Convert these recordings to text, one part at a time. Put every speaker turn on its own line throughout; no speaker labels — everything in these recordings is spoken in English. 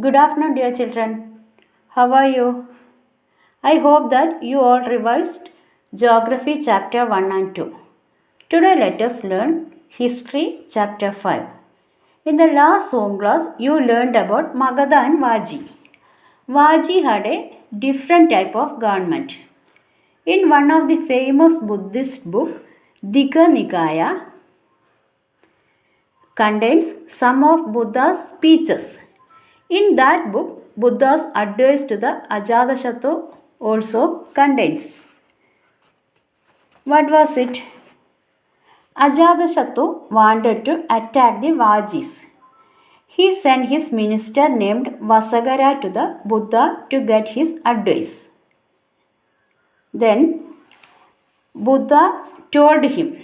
Good afternoon, dear children. How are you? I hope that you all revised Geography chapter 1 and 2. Today, let us learn History chapter 5. In the last home class, you learned about Magadha and Vaji. Vaji had a different type of government. In one of the famous Buddhist book, Digha Nikaya, contains some of Buddha's speeches. In that book, Buddha's advice to the Ajatashattu also contains. What was it? Ajatashattu wanted to attack the Vajis. He sent his minister named Vasagara to the Buddha to get his advice. Then Buddha told him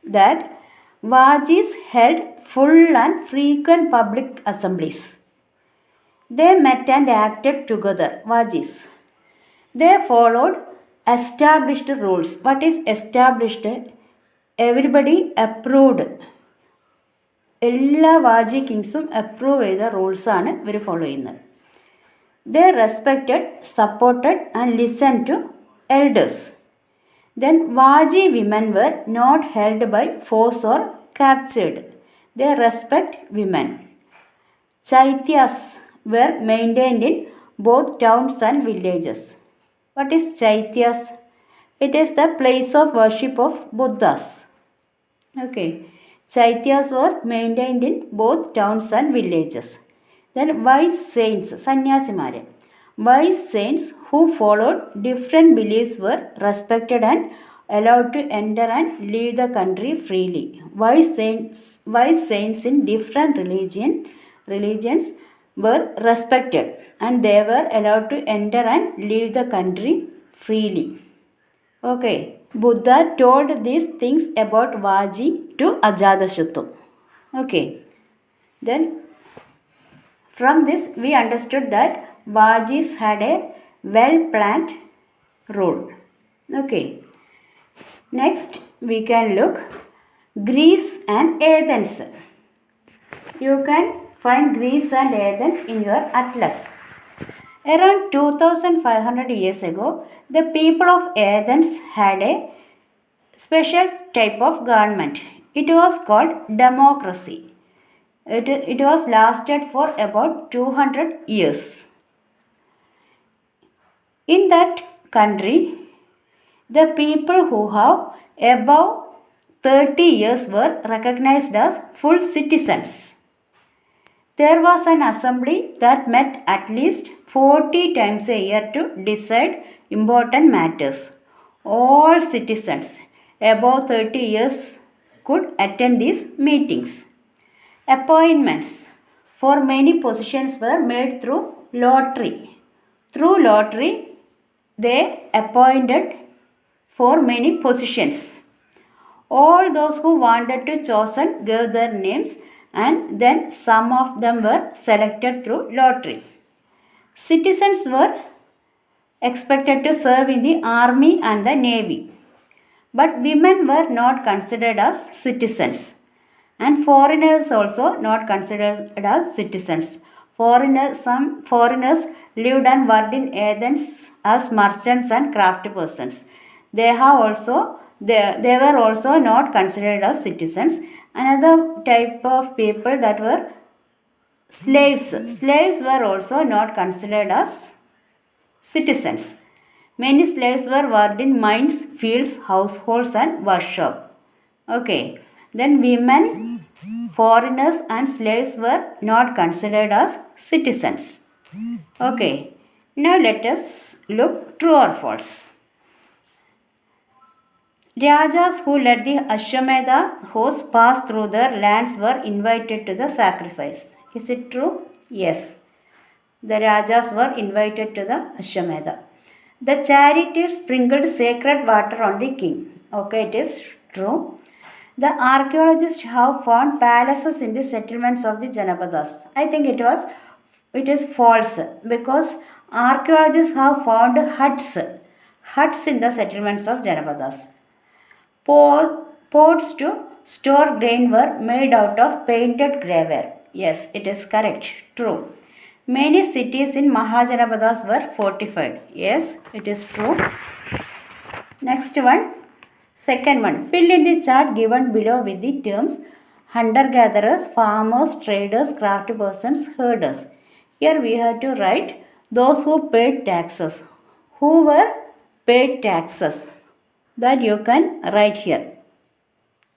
that Vajis held full and frequent public assemblies. They met and acted together, Vajis. They followed established rules. What is established? Everybody approved. എല്ലാ വാജി കിങ്സും approve ചെയ്ത റൂൾസാണ് ഇവർ follow ചെയ്യുന്നത്. They respected, supported and listened to elders. Then Vaji women were not held by force or captured. They respect women. Chaityas were maintained in both towns and villages. What is Chaityas? It is the place of worship of Buddhas. Okay. Chaityas were maintained in both towns and villages. Then wise saints, sannyasimare. Wise saints who followed different beliefs were respected and allowed to enter and leave the country freely. Wise saints in different religions were respected and they were allowed to enter and leave the country freely. Okay. Buddha told these things about Vaji to Ajatashattu. Okay. Then from this we understood that Vajis had a well-planned rule. Okay. Next we can look Greece and Athens. You can find Greece and Athens in your atlas. Around 2500 years ago, the people of Athens had a special type of government. It was called democracy. It was lasted for about 200 years. In that country, the people who have above 30 years were recognized as full citizens. There was an assembly that met at least 40 times a year to decide important matters. All citizens above 30 years could attend these meetings. Appointments for many positions were made through lottery. Through lottery, they appointed for many positions. All those who wanted to chosen gave their names and then some of them were selected through lottery. Citizens were expected to serve in the army and the navy. But women were not considered as citizens. And foreigners also not considered as citizens. Some foreigners lived and worked in Athens as merchants and craft persons. They were also not considered as citizens. Another type of people that were slaves. Slaves were also not considered as citizens. Many slaves were worked in mines, fields, households and workshop. Okay. Then women, foreigners and slaves were not considered as citizens. Okay. Now let us look true or false. Rajas who led the Ashwamedha host pass through their lands were invited to the sacrifice. Is it true? Yes. The Rajas were invited to the Ashwamedha. The charioteers sprinkled sacred water on the king. Okay, it is true. The archaeologists have found palaces in the settlements of the Janapadas. I think it is false because archaeologists have found huts in the settlements of Janapadas. Pots to store grain were made out of painted graveware. Yes, it is correct. True. Many cities in Mahajanapadas were fortified. Yes, it is true. Next one. Second one. Fill in the chart given below with the terms hunter-gatherers, farmers, traders, craft persons, herders. Here we have to write those who paid taxes. Who were paid taxes? That you can write here.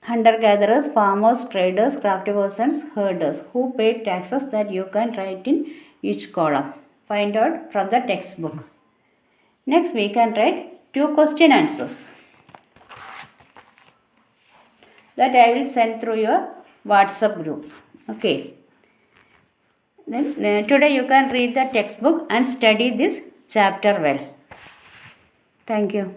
Hunter-gatherers, farmers, traders, craft persons, herders. Who paid taxes? That you can write in each column. Find out from the textbook. Next we can write 2 question answers. That I will send through your WhatsApp group. Okay. Then today you can read the textbook and study this chapter well. Thank you.